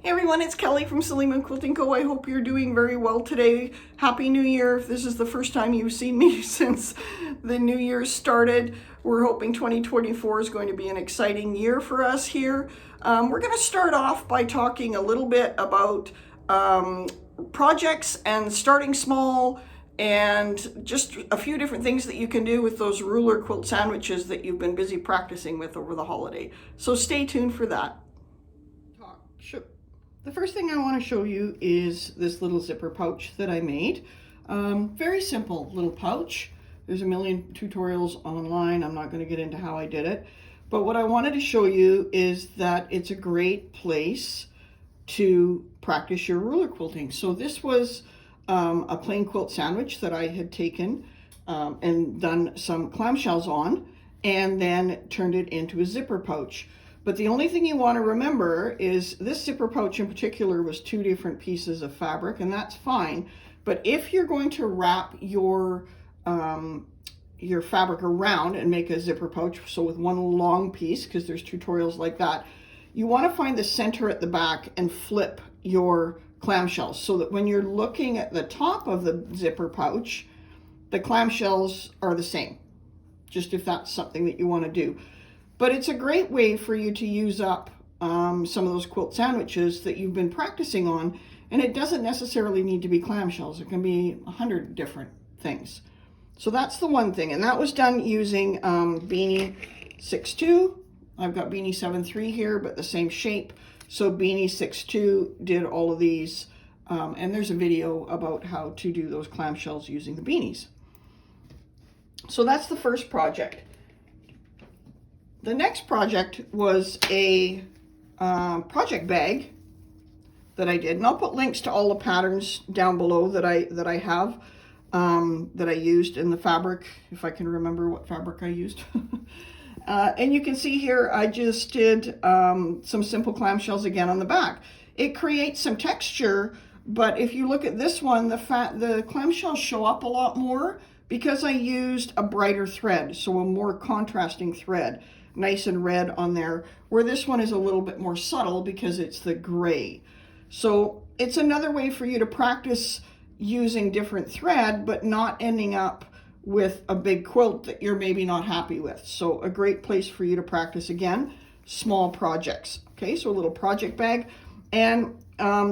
Hey everyone, it's Kelly from Silly Moon Quilting Co. I hope you're doing very well today. Happy New Year. If this is the first time you've seen me since the New Year started, we're hoping 2024 is going to be an exciting year for us here. We're going to start off by talking a little bit about projects and starting small and just a few different things that you can do with those ruler quilt sandwiches that you've been busy practicing with over the holiday. So stay tuned for that. The first thing I want to show you is this little zipper pouch that I made. Very simple little pouch. There's a million tutorials online. I'm not going to get into how I did it. But what I wanted to show you is that it's a great place to practice your ruler quilting. So this was a plain quilt sandwich that I had taken and done some clamshells on and then turned it into a zipper pouch. But the only thing you want to remember is this zipper pouch in particular was 2 different pieces of fabric, and that's fine. But if you're going to wrap your fabric around and make a zipper pouch, so with one long piece, because there's tutorials like that, you want to find the center at the back and flip your clamshells so that when you're looking at the top of the zipper pouch, the clamshells are the same, just if that's something that you want to do. But it's a great way for you to use up some of those quilt sandwiches that you've been practicing on, and it doesn't necessarily need to be clamshells. It can be 100 different things. So that's the one thing, and that was done using Beanie 6.2. I've got Beanie 7.3 here, but the same shape. So Beanie 6.2 did all of these, and there's a video about how to do those clamshells using the beanies. So that's the first project. The next project was a project bag that I did, and I'll put links to all the patterns down below that I have that I used in the fabric, if I can remember what fabric I used. And you can see here I just did some simple clamshells again on the back. It creates some texture, but if you look at this one, the clamshells show up a lot more because I used a brighter thread, so a more contrasting thread. Nice and red on there, where this one is a little bit more subtle because it's the gray. So it's another way for you to practice using different thread, but not ending up with a big quilt that you're maybe not happy with. So a great place for you to practice, again, small projects. Okay, so a little project bag. And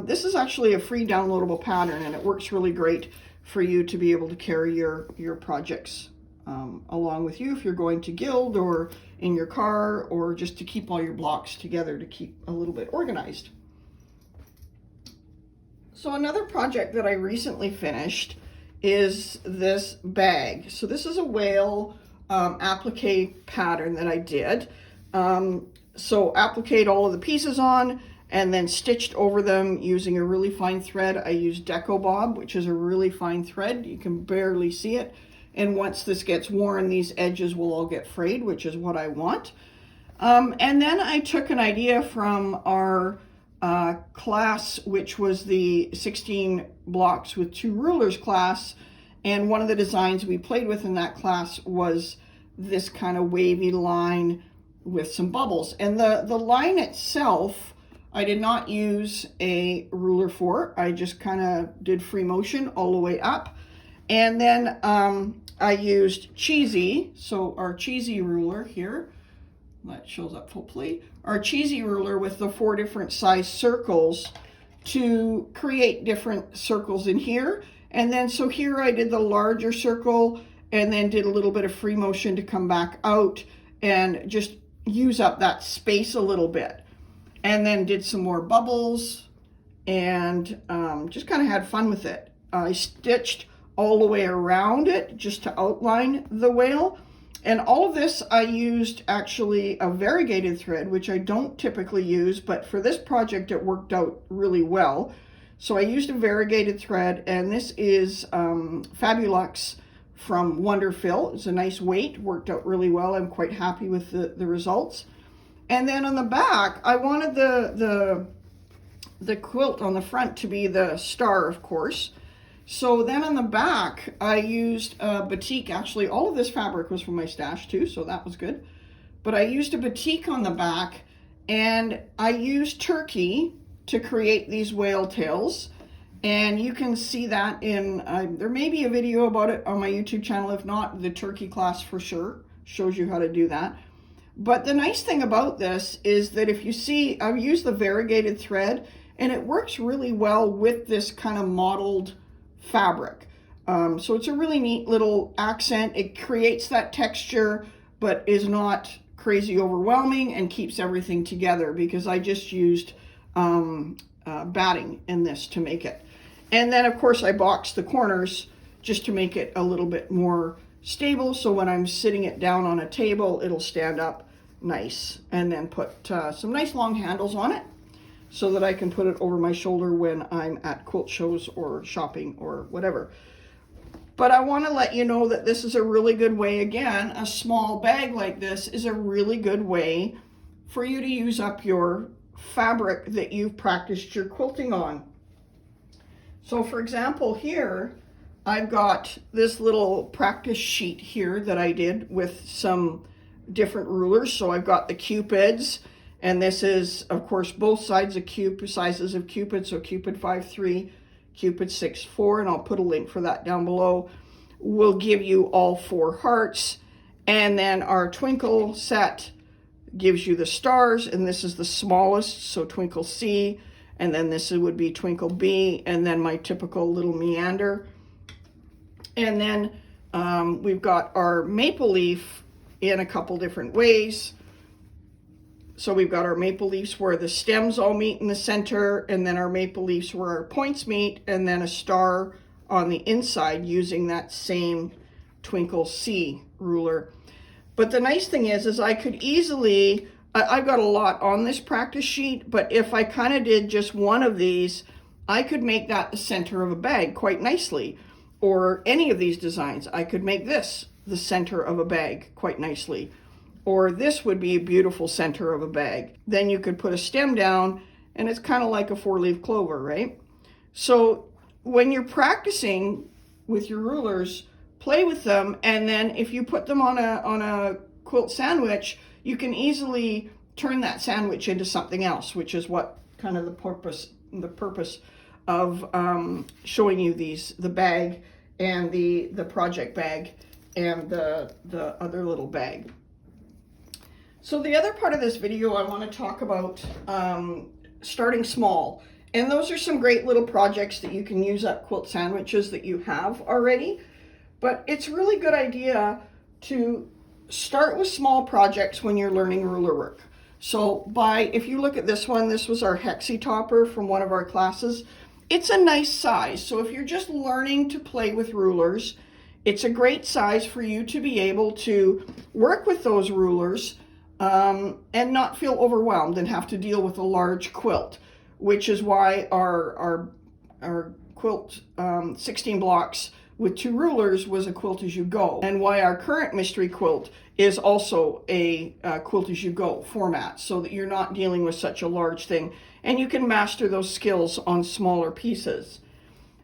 this is actually a free downloadable pattern, and it works really great for you to be able to carry your projects along with you if you're going to guild or in your car, or just to keep all your blocks together to keep a little bit organized. So another project that I recently finished is this bag. So this is a whale applique pattern that I did. So appliqued all of the pieces on and then stitched over them using a really fine thread. I used Deco Bob, which is a really fine thread. You can barely see it. And once this gets worn, these edges will all get frayed, which is what I want. And then I took an idea from our class, which was the 16 blocks with 2 rulers class. And one of the designs we played with in that class was this kind of wavy line with some bubbles. And the line itself, I did not use a ruler for. I just kind of did free motion all the way up. And then I used Cheezie, so our Cheezie ruler here, that shows up hopefully, our Cheezie ruler with the 4 different size circles to create different circles in here. And then so here I did the larger circle and then did a little bit of free motion to come back out and just use up that space a little bit. And then did some more bubbles and just kind of had fun with it. I stitched all the way around it just to outline the whale. And all of this I used actually a variegated thread, which I don't typically use, but for this project it worked out really well. So I used a variegated thread, and this is Fabulux from Wonderfill. It's a nice weight, worked out really well. I'm quite happy with the results. And then on the back, I wanted the quilt on the front to be the star, of course. So then on the back, I used a batik. Actually, all of this fabric was from my stash too, so that was good. But I used a batik on the back, and I used turkey to create these whale tails. And you can see that in, there may be a video about it on my YouTube channel. If not, the turkey class for sure shows you how to do that. But the nice thing about this is that if you see, I've used the variegated thread, and it works really well with this kind of mottled fabric. So it's a really neat little accent. It creates that texture, but is not crazy overwhelming, and keeps everything together, because I just used batting in this to make it. And then of course I boxed the corners just to make it a little bit more stable, so when I'm sitting it down on a table, it'll stand up nice. And then put some nice long handles on it, so that I can put it over my shoulder when I'm at quilt shows or shopping or whatever. But I want to let you know that this is a really good way. Again, a small bag like this is a really good way for you to use up your fabric that you've practiced your quilting on. So for example, here I've got this little practice sheet here that I did with some different rulers. So I've got the Cupids, and this is of course both sides of sizes of Cupid, so Cupid 5-3, Cupid 6-4, and I'll put a link for that down below. We'll give you all 4 hearts, and then our twinkle set gives you the stars, and this is the smallest, so twinkle C, and then this would be twinkle B, and then my typical little meander. And then we've got our maple leaf in a couple different ways. So we've got our maple leaves where the stems all meet in the center, and then our maple leaves where our points meet, and then a star on the inside using that same twinkle C ruler. But the nice thing is I could easily, I've got a lot on this practice sheet, but if I kind of did just one of these, I could make that the center of a bag quite nicely. Or any of these designs, I could make this the center of a bag quite nicely. Or this would be a beautiful center of a bag. Then you could put a stem down, and it's kind of like a 4-leaf clover, right? So when you're practicing with your rulers, play with them, and then if you put them on a quilt sandwich, you can easily turn that sandwich into something else, which is what kind of the purpose of showing you the bag and the project bag and the other little bag. So the other part of this video, I want to talk about starting small. And those are some great little projects that you can use up quilt sandwiches that you have already. But it's a really good idea to start with small projects when you're learning ruler work. So if you look at this one, this was our hexie topper from one of our classes. It's a nice size. So if you're just learning to play with rulers, it's a great size for you to be able to work with those rulers and not feel overwhelmed and have to deal with a large quilt, which is why our quilt 16 blocks with 2 rulers was a quilt as you go, and why our current mystery quilt is also a quilt as you go format, so that you're not dealing with such a large thing, and you can master those skills on smaller pieces.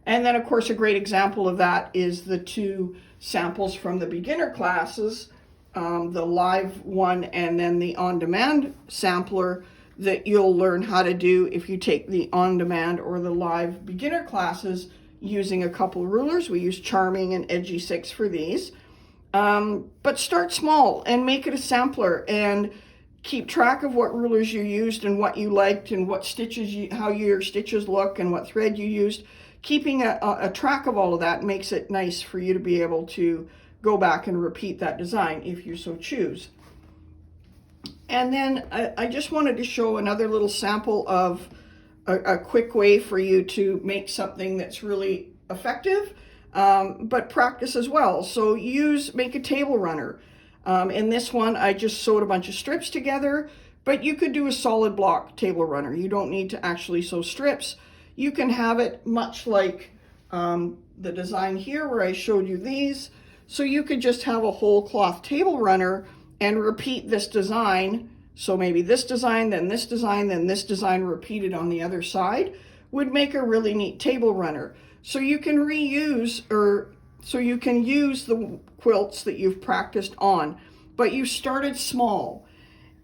And then of course a great example of that is the 2 samples from the beginner classes, the live one and then the on-demand sampler, that you'll learn how to do if you take the on-demand or the live beginner classes using a couple rulers. We use Charming and Edgy 6 for these. But start small and make it a sampler, and keep track of what rulers you used and what you liked and what stitches how your stitches look and what thread you used. Keeping a track of all of that makes it nice for you to be able to go back and repeat that design if you so choose. And then I just wanted to show another little sample of a quick way for you to make something that's really effective, but practice as well. So make a table runner. In this one, I just sewed a bunch of strips together, but you could do a solid block table runner. You don't need to actually sew strips. You can have it much like the design here where I showed you these. So you could just have a whole cloth table runner and repeat this design. So maybe this design, then this design, then this design repeated on the other side would make a really neat table runner. So you can reuse, so you can use the quilts that you've practiced on, but you started small.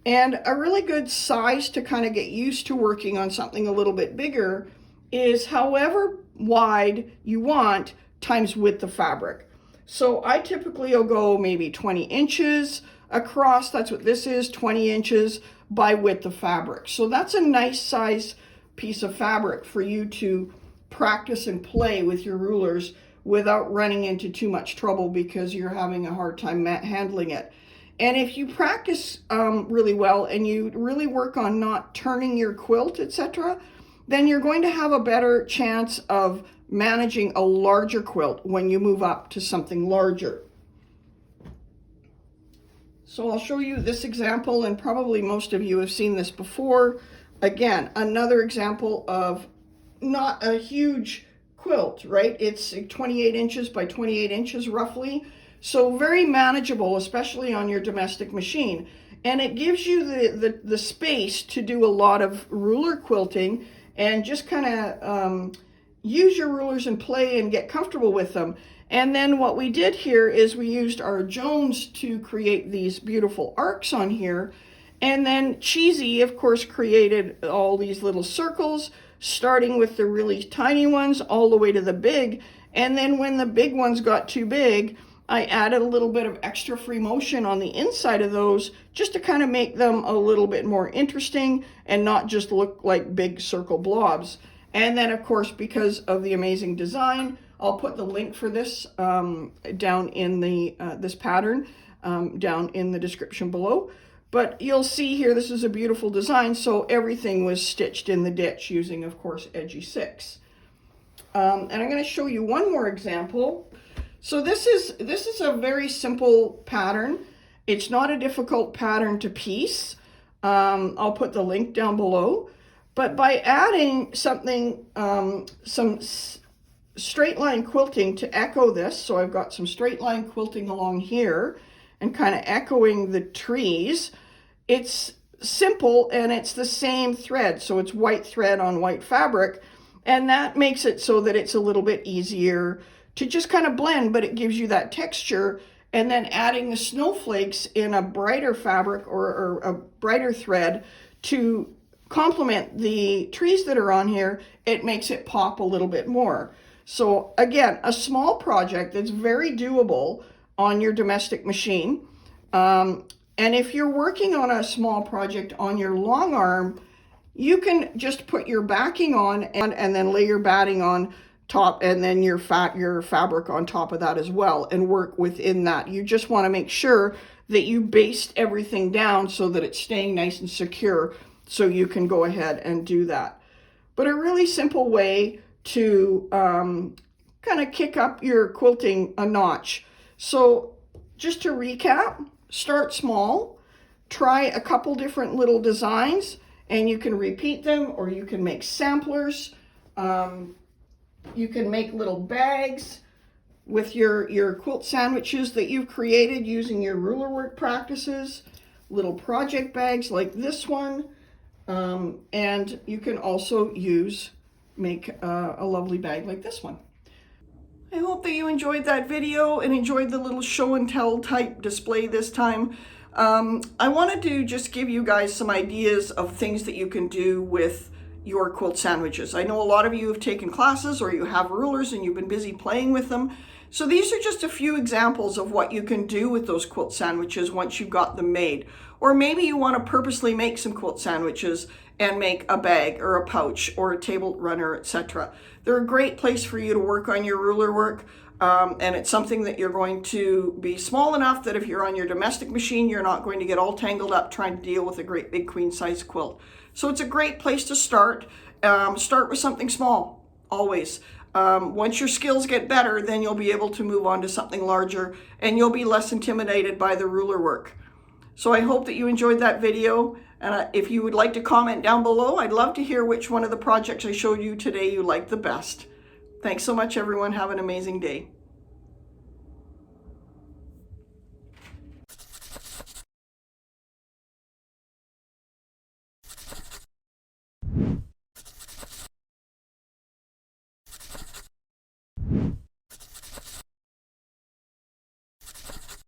And a really good size to kind of get used to working on something a little bit bigger is however wide you want times width of fabric. So I typically will go maybe 20 inches across. That's what this is, 20 inches by width of fabric. So that's a nice size piece of fabric for you to practice and play with your rulers without running into too much trouble because you're having a hard time handling it. And if you practice really well and you really work on not turning your quilt, etc., then you're going to have a better chance of managing a larger quilt when you move up to something larger. So I'll show you this example, and probably most of you have seen this before. Again, another example of not a huge quilt, right? It's 28 inches by 28 inches roughly. So very manageable, especially on your domestic machine. And it gives you the space to do a lot of ruler quilting and just kind of use your rulers and play and get comfortable with them. And then what we did here is we used our Jones to create these beautiful arcs on here. And then Cheezie, of course, created all these little circles, starting with the really tiny ones all the way to the big. And then when the big ones got too big, I added a little bit of extra free motion on the inside of those just to kind of make them a little bit more interesting and not just look like big circle blobs. And then, of course, because of the amazing design, I'll put the link for this down in the this pattern down in the description below. But you'll see here, this is a beautiful design, so everything was stitched in the ditch using, of course, Edgy 6. And I'm going to show you one more example. So this is a very simple pattern. It's not a difficult pattern to piece. I'll put the link down below. But by adding something, some straight line quilting to echo this, so I've got some straight line quilting along here and kind of echoing the trees, it's simple and it's the same thread. So it's white thread on white fabric, and that makes it so that it's a little bit easier to just kind of blend, but it gives you that texture. And then adding the snowflakes in a brighter fabric or a brighter thread to complement the trees that are on here, it makes it pop a little bit more. So again, a small project that's very doable on your domestic machine. And if you're working on a small project on your long arm, you can just put your backing on and then lay your batting on top, and then your fabric on top of that as well, and work within that. You just want to make sure that you based everything down so that it's staying nice and secure, so you can go ahead and do that. But a really simple way to kind of kick up your quilting a notch. So just to recap, start small, try a couple different little designs, and you can repeat them, or you can make samplers. You can make little bags with your quilt sandwiches that you've created using your ruler work practices, little project bags like this one, and you can also make a lovely bag like this one. I hope that you enjoyed that video and enjoyed the little show and tell type display this time. I wanted to just give you guys some ideas of things that you can do with your quilt sandwiches. I know a lot of you have taken classes or you have rulers and you've been busy playing with them. So these are just a few examples of what you can do with those quilt sandwiches once you've got them made. Or maybe you want to purposely make some quilt sandwiches and make a bag or a pouch or a table runner, etc. They're a great place for you to work on your ruler work. And it's something that you're going to be small enough that if you're on your domestic machine, you're not going to get all tangled up trying to deal with a great big queen size quilt. So it's a great place to start. Start with something small, always. Once your skills get better, then you'll be able to move on to something larger, and you'll be less intimidated by the ruler work. So I hope that you enjoyed that video. And if you would like to comment down below, I'd love to hear which one of the projects I showed you today you liked the best. Thanks so much, everyone. Have an amazing day.